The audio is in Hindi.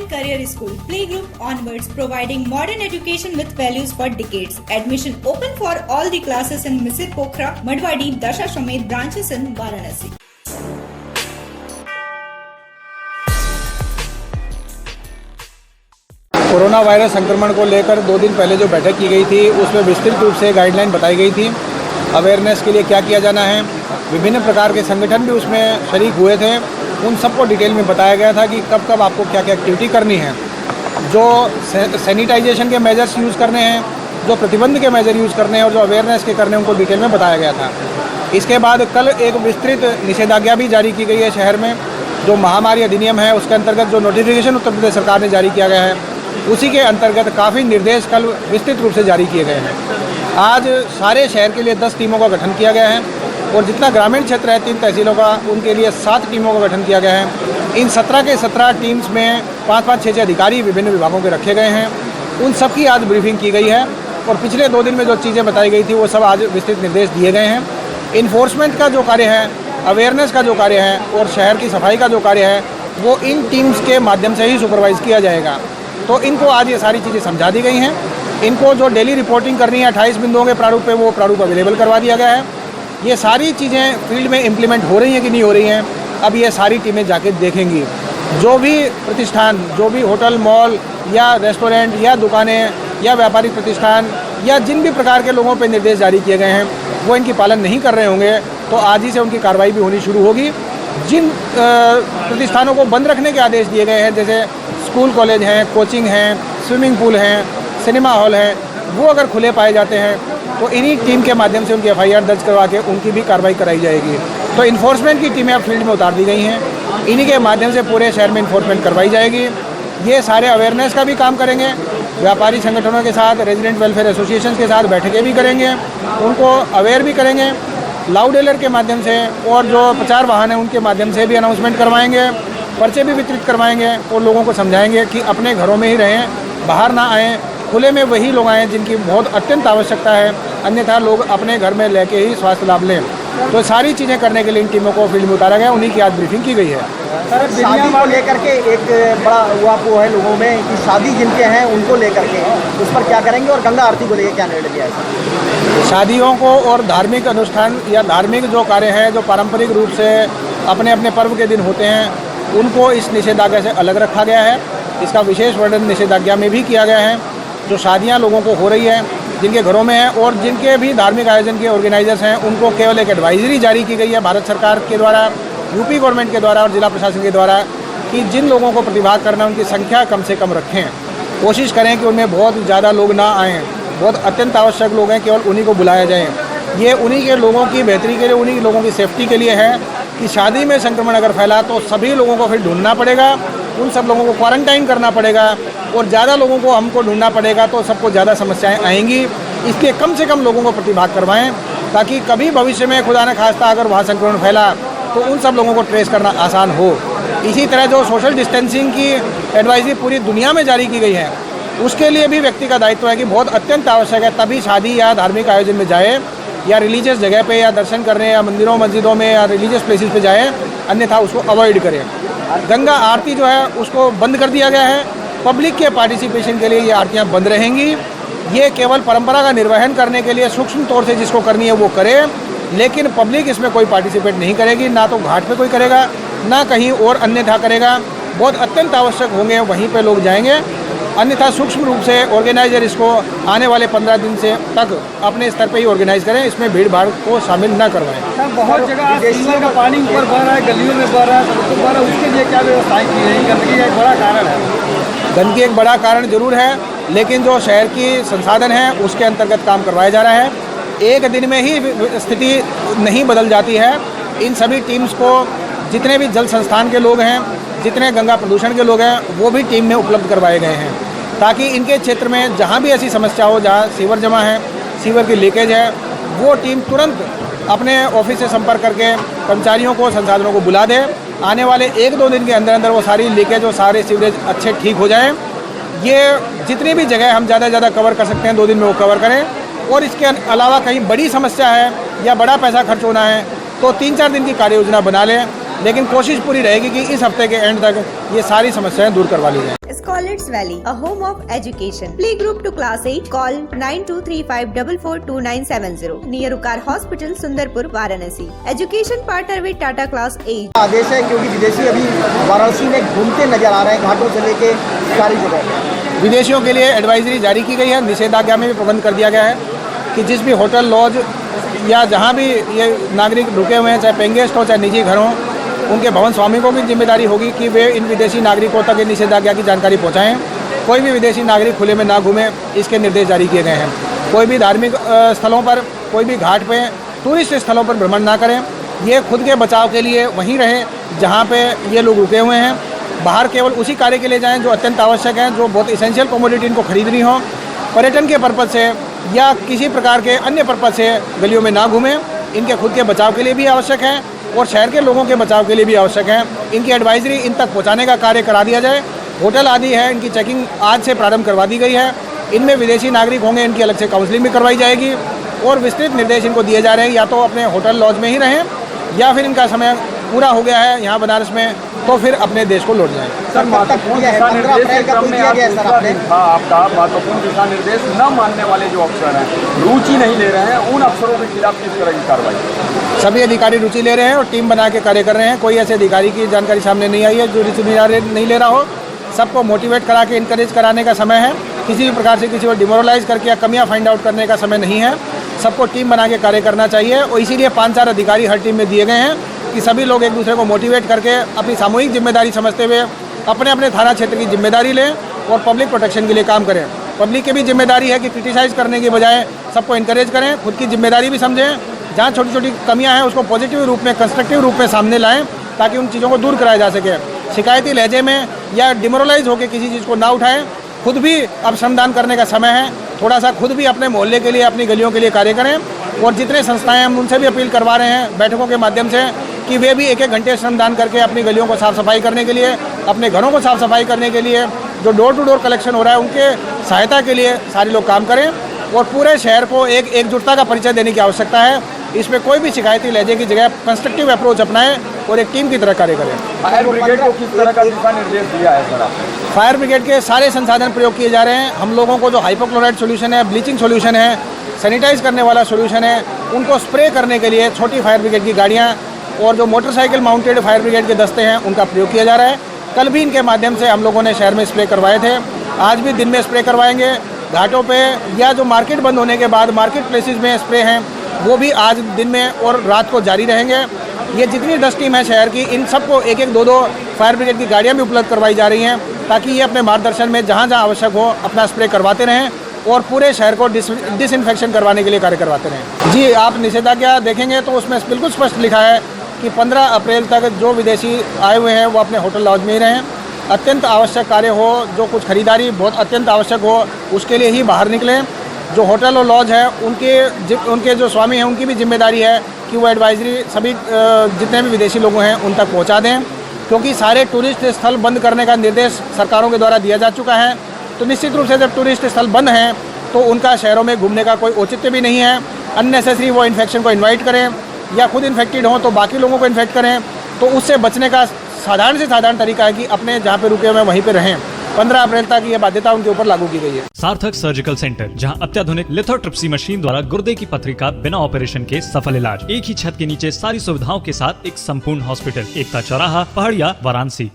and Career School, Playgroup onwards, providing modern education with values for decades. Admission open for all the classes in Misir Pokhara, Madwadi, Dasashamed branches in Varanasi. Corona virus संक्रमण को लेकर 2 दिन पहले जो बैठक की गई थी उसमें विस्तृत रूप से गाइडलाइन बताई गई थी। अवेयरनेस के लिए क्या किया जाना है, विभिन्न प्रकार के संगठन भी उसमें शरीक हुए थे। उन सबको डिटेल में बताया गया था कि कब कब आपको क्या क्या एक्टिविटी करनी है, जो सैनिटाइजेशन के मेजर्स यूज़ करने हैं, जो प्रतिबंध के मेजर यूज़ करने हैं और जो अवेयरनेस के करने हैं, उनको डिटेल में बताया गया था। इसके बाद कल एक विस्तृत निषेधाज्ञा भी जारी की गई है शहर में। जो महामारी अधिनियम है उसके अंतर्गत जो नोटिफिकेशन उत्तर प्रदेश सरकार ने जारी किया गया है, उसी के अंतर्गत काफ़ी निर्देश कल विस्तृत रूप से जारी किए गए हैं। आज सारे शहर के लिए 10 टीमों का गठन किया गया है और जितना ग्रामीण क्षेत्र है 3 तहसीलों का, उनके लिए 7 टीमों का गठन किया गया है। इन 17 के 17 टीम्स में 5-5, 6-6 अधिकारी विभिन्न विभागों के रखे गए हैं। उन सब की आज ब्रीफिंग की गई है और पिछले 2 दिन में जो चीज़ें बताई गई थी वो सब आज विस्तृत निर्देश दिए गए हैं। इन्फोर्समेंट का जो कार्य है, अवेयरनेस का जो कार्य है और शहर की सफाई का जो कार्य है, वो इन टीम्स के माध्यम से ही सुपरवाइज़ किया जाएगा। तो इनको आज ये सारी चीज़ें समझा दी गई हैं। इनको जो डेली रिपोर्टिंग करनी है 28 बिंदुओं के प्रारूप पे, वो प्रारूप अवेलेबल करवा दिया गया है। ये सारी चीज़ें फील्ड में इम्प्लीमेंट हो रही हैं कि नहीं हो रही हैं, अब ये सारी टीमें जाके देखेंगी। जो भी प्रतिष्ठान, जो भी होटल, मॉल या रेस्टोरेंट या दुकानें या व्यापारिक प्रतिष्ठान या जिन भी प्रकार के लोगों पर निर्देश जारी किए गए हैं वो इनकी पालन नहीं कर रहे होंगे तो आज ही से उनकी कार्रवाई भी होनी शुरू होगी। जिन प्रतिष्ठानों को बंद रखने के आदेश दिए गए हैं, जैसे स्कूल कॉलेज हैं, कोचिंग हैं, स्विमिंग पूल हैं, सिनेमा हॉल हैं, वो अगर खुले पाए जाते हैं तो इन्हीं टीम के माध्यम से उनकी FIR दर्ज करवा के उनकी भी कार्रवाई कराई जाएगी। तो इन्फोर्समेंट की टीमें अब फील्ड में उतार दी गई हैं, इन्हीं के माध्यम से पूरे शहर में इन्फोर्समेंट करवाई जाएगी। ये सारे अवेयरनेस का भी काम करेंगे, व्यापारी संगठनों के साथ, रेजिडेंट वेलफेयर एसोसिएशन के साथ बैठकें भी करेंगे, उनको अवेयर भी करेंगे। लाउड एलर के माध्यम से और जो प्रचार वाहन हैं उनके माध्यम से भी अनाउंसमेंट करवाएंगे, पर्चे भी वितरित करवाएंगे और लोगों को समझाएंगे कि अपने घरों में ही रहें, बाहर ना आएँ, खुले में वही लोग आएँ जिनकी बहुत अत्यंत आवश्यकता है, अन्यथा लोग अपने घर में लेके ही स्वास्थ्य लाभ लें। तो सारी चीज़ें करने के लिए इन टीमों को फील्ड में उतारा गया, उन्हीं की आज ब्रीफिंग की गई है। सर, शादी को लेकर के एक बड़ा वो है लोगों में कि शादी जिनके हैं उनको लेकर के उस पर क्या करेंगे और गंगा आरती को लेकर क्या निर्णय लिया है? शादियों को और धार्मिक अनुष्ठान या धार्मिक जो कार्य है, जो पारंपरिक रूप से अपने अपने पर्व के दिन होते हैं, उनको इस निषेधाज्ञा से अलग रखा गया है। इसका विशेष वर्णन निषेधाज्ञा में भी किया गया है। जो शादियां लोगों को हो रही है, जिनके घरों में है और जिनके भी धार्मिक आयोजन के ऑर्गेनाइजर्स हैं, उनको केवल एक एडवाइजरी जारी की गई है भारत सरकार के द्वारा, यूपी गवर्नमेंट के द्वारा और जिला प्रशासन के द्वारा कि जिन लोगों को प्रतिभाग करना है उनकी संख्या कम से कम रखें। कोशिश करें कि उनमें बहुत ज़्यादा लोग ना आएँ, बहुत अत्यंत आवश्यक लोग हैं केवल उन्हीं को बुलाया जाए। ये उन्हीं के लोगों की बेहतरी के लिए, उन्हीं लोगों की सेफ्टी के लिए है कि शादी में संक्रमण अगर फैला तो सभी लोगों को फिर ढूंढना पड़ेगा, उन सब लोगों को क्वारंटाइन करना पड़ेगा और ज़्यादा लोगों को हमको ढूंढना पड़ेगा तो सबको ज़्यादा समस्याएं आएंगी। इसलिए कम से कम लोगों को प्रतिभाग करवाएं ताकि कभी भविष्य में खुदा न खास्ता अगर वहाँ संक्रमण फैला तो उन सब लोगों को ट्रेस करना आसान हो। इसी तरह जो सोशल डिस्टेंसिंग की एडवाइजरी पूरी दुनिया में जारी की गई है, उसके लिए भी व्यक्ति का दायित्व है कि बहुत अत्यंत आवश्यक है तभी शादी या धार्मिक आयोजन में जाए या रिलीजियस जगह पे या दर्शन करने या मंदिरों मस्जिदों में या रिलीजियस प्लेसेस पे जाए, अन्यथा उसको अवॉइड करें। गंगा आरती जो है उसको बंद कर दिया गया है। पब्लिक के पार्टिसिपेशन के लिए ये आरतियाँ बंद रहेंगी। ये केवल परंपरा का निर्वहन करने के लिए सूक्ष्म तौर से जिसको करनी है वो करे, लेकिन पब्लिक इसमें कोई पार्टिसिपेट नहीं करेगी, ना तो घाट पे कोई करेगा ना कहीं और अन्यथा करेगा। बहुत अत्यंत आवश्यक होंगे वहीं पे लोग जाएंगे, अन्यथा सूक्ष्म रूप से ऑर्गेनाइजर इसको आने वाले 15 दिन से तक अपने स्तर पे ही ऑर्गेनाइज करें, इसमें भीड़ भाड़ को शामिल न करवाएं। बहुत जगह सीवर का पानी ऊपर बह रहा है, गलियों में बह रहा है, सड़कों बह रहा है, उसके लिए क्या व्यवस्थाएं की गई? गंदगी एक बड़ा कारण है। गंदगी एक बड़ा कारण जरूर है, लेकिन जो शहर की संसाधन है उसके अंतर्गत काम करवाया जा रहा है। एक दिन में ही स्थिति नहीं बदल जाती है। इन सभी टीम्स को जितने भी जल संस्थान के लोग हैं, जितने गंगा प्रदूषण के लोग हैं, वो भी टीम में उपलब्ध करवाए गए हैं ताकि इनके क्षेत्र में जहाँ भी ऐसी समस्या हो, जहाँ सीवर जमा है, सीवर की लीकेज है, वो टीम तुरंत अपने ऑफिस से संपर्क करके कर्मचारियों को, संसाधनों को बुला दे। आने वाले 1-2 दिन के अंदर अंदर वो सारी लीकेज और सारे सीवरेज अच्छे ठीक हो जाएं। ये जितनी भी जगह हम ज़्यादा से ज़्यादा कवर कर सकते हैं 2 दिन में वो कवर करें। और इसके अलावा कहीं बड़ी समस्या है या बड़ा पैसा खर्च होना है तो 3-4 दिन की कार्य योजना बना लें लेकिन कोशिश पूरी रहेगी कि इस हफ्ते के एंड तक ये सारी समस्याएं दूर करवा ली जाएं। Scholars Valley, a home of education. Playgroup to class 8. Call 9235442970. Near Ukar Hospital, Sundarpur, Varanasi. Education partner with Tata Class 8. आदेश है क्योंकि विदेशी अभी वाराणसी में घूमते नजर आ रहे हैं, घाटों से लेके सारी जगह। विदेशियों के लिए एडवाइजरी जारी की गई है। निषेधाज्ञा में भी प्रबंध कर दिया गया है कि जिस भी होटल, लॉज या जहाँ भी ये नागरिक रुके हुए हैं, चाहे पेइंग गेस्ट हो चाहे निजी घर हों, उनके भवन स्वामिकों की जिम्मेदारी होगी कि वे इन विदेशी नागरिकों तक निषेधाज्ञा की जानकारी पहुँचाएँ। कोई भी विदेशी नागरिक खुले में ना घूमे, इसके निर्देश जारी किए गए हैं। कोई भी धार्मिक स्थलों पर, कोई भी घाट पे, टूरिस्ट स्थलों पर भ्रमण ना करें। ये खुद के बचाव के लिए वहीं रहें जहाँ पे ये लोग रुके हुए हैं। बाहर केवल उसी कार्य के लिए जाएं जो अत्यंत आवश्यक है, जो बहुत इसेंशियल कमोडिटी इनको खरीदनी हो। पर्यटन के पर्पज़ से या किसी प्रकार के अन्य पर्पज़ से गलियों में ना घूमें। इनके खुद के बचाव के लिए भी आवश्यक है और शहर के लोगों के बचाव के लिए भी आवश्यक है। इनकी एडवाइजरी इन तक पहुँचाने का कार्य करा दिया जाए। होटल आदि है, इनकी चेकिंग आज से प्रारंभ करवा दी गई है। इनमें विदेशी नागरिक होंगे, इनकी अलग से काउंसलिंग भी करवाई जाएगी और विस्तृत निर्देश इनको दिए जा रहे हैं, या तो अपने होटल लॉज में ही रहें या फिर इनका समय पूरा हो गया है यहाँ बनारस में तो फिर अपने देश को लौट जाएं। सर, महत्वपूर्ण दिशा निर्देश के क्रम में आपका महत्वपूर्ण दिशा निर्देश न मानने वाले जो अफसर हैं, रुचि नहीं ले रहे हैं, उन अफसरों के खिलाफ किस तरह की कार्रवाई? सभी अधिकारी रुचि ले रहे हैं और टीम बना के कार्य कर रहे हैं। कोई ऐसे अधिकारी की जानकारी सामने नहीं आई है जो रुचि नहीं ले रहा हो। सबको मोटिवेट करा के इनकरेज कराने का समय है। किसी भी प्रकार से किसी को डिमोरलाइज करके या कमियां फाइंड आउट करने का समय नहीं है। सबको टीम बना के कार्य करना चाहिए और इसीलिए 5-4 अधिकारी हर टीम में दिए गए हैं कि सभी लोग एक दूसरे को मोटिवेट करके अपनी सामूहिक जिम्मेदारी समझते हुए अपने अपने थाना क्षेत्र की जिम्मेदारी लें और पब्लिक प्रोटेक्शन के लिए काम करें। पब्लिक की भी जिम्मेदारी है कि क्रिटिसाइज करने के बजाय सबको इनकरेज करें, खुद की जिम्मेदारी भी समझें। जहाँ छोटी छोटी कमियां हैं उसको पॉजिटिव रूप में, कंस्ट्रक्टिव रूप में सामने लाएं ताकि उन चीज़ों को दूर कराया जा सके। शिकायती लहजे में या डिमोरलाइज होकर किसी चीज़ को ना उठाएं। खुद भी अब श्रमदान करने का समय है। थोड़ा सा खुद भी अपने मोहल्ले के लिए, अपनी गलियों के लिए कार्य करें और जितने संस्थाएं हम उनसे भी अपील करवा रहे हैं बैठकों के माध्यम से कि वे भी 1-1 घंटे श्रमदान करके अपनी गलियों को साफ़ सफाई करने के लिए, अपने घरों को साफ़ सफाई करने के लिए, जो डोर टू डोर कलेक्शन हो रहा है उनके सहायता के लिए सारे लोग काम करें और पूरे शहर को एक एकजुटता का परिचय देने की आवश्यकता है। इसमें कोई भी शिकायती लहजे की जगह कंस्ट्रक्टिव अप्रोच अपनाएं और एक टीम की तरह कार्य करें। फायर ब्रिगेड को किस तरह का दिशा निर्देश दिया है सर आपने? फायर ब्रिगेड के सारे संसाधन प्रयोग किए जा रहे हैं। हम लोगों को जो हाइपोक्लोराइड सोल्यूशन है, ब्लीचिंग सोल्यूशन है, सैनिटाइज करने वाला सोल्यूशन है, उनको स्प्रे करने के लिए छोटी फायर ब्रिगेड की गाड़ियाँ और जो मोटरसाइकिल माउंटेड फायर ब्रिगेड के दस्ते हैं उनका प्रयोग किया जा रहा है। कल भी इनके माध्यम से हम लोगों ने शहर में स्प्रे करवाए थे, आज भी दिन में स्प्रे करवाएंगे। घाटों पे या जो मार्केट बंद होने के बाद मार्केट प्लेसेस में स्प्रे हैं वो भी आज दिन में और रात को जारी रहेंगे। ये जितनी 10 टीम है शहर की, इन सबको 1-1, 2-2 फायर ब्रिगेड की गाड़ियाँ भी उपलब्ध करवाई जा रही हैं ताकि ये अपने मार्गदर्शन में जहाँ जहाँ आवश्यक हो अपना स्प्रे करवाते रहें और पूरे शहर को डिसइंफेक्शन करवाने के लिए कार्य करवाते रहें। जी, आप निषेधाज्ञा देखेंगे तो उसमें बिल्कुल स्पष्ट लिखा है कि 15 अप्रैल तक जो विदेशी आए हुए हैं वो अपने होटल लॉज में ही रहें। अत्यंत आवश्यक कार्य हो, जो कुछ खरीदारी बहुत अत्यंत आवश्यक हो, उसके लिए ही बाहर निकलें। जो होटल और लॉज है उनके जो स्वामी हैं उनकी भी जिम्मेदारी है कि वो एडवाइजरी सभी जितने भी विदेशी लोग हैं उन तक पहुंचा दें, क्योंकि सारे टूरिस्ट स्थल बंद करने का निर्देश सरकारों के द्वारा दिया जा चुका है। तो निश्चित रूप से जब टूरिस्ट स्थल बंद हैं तो उनका शहरों में घूमने का कोई औचित्य भी नहीं है। अननेसेसरी वो इन्फेक्शन को इन्वाइट करें या खुद इन्फेक्टेड हों तो बाकी लोगों को इन्फेक्ट करें, तो उससे बचने का साधारण से साधारण तरीका है कि अपने जहाँ पे रुके हुए वहीं पे रहें। 15 अप्रैल तक ये बाध्यता उनके ऊपर लागू की गई है। सार्थक सर्जिकल सेंटर, जहां अत्याधुनिक लिथोट्रिप्सी मशीन द्वारा गुर्दे की पथरी का बिना ऑपरेशन के सफल इलाज। एक ही छत के नीचे सारी सुविधाओं के साथ एक संपूर्ण हॉस्पिटल। एकता चौराहा, पहाड़िया, वाराणसी।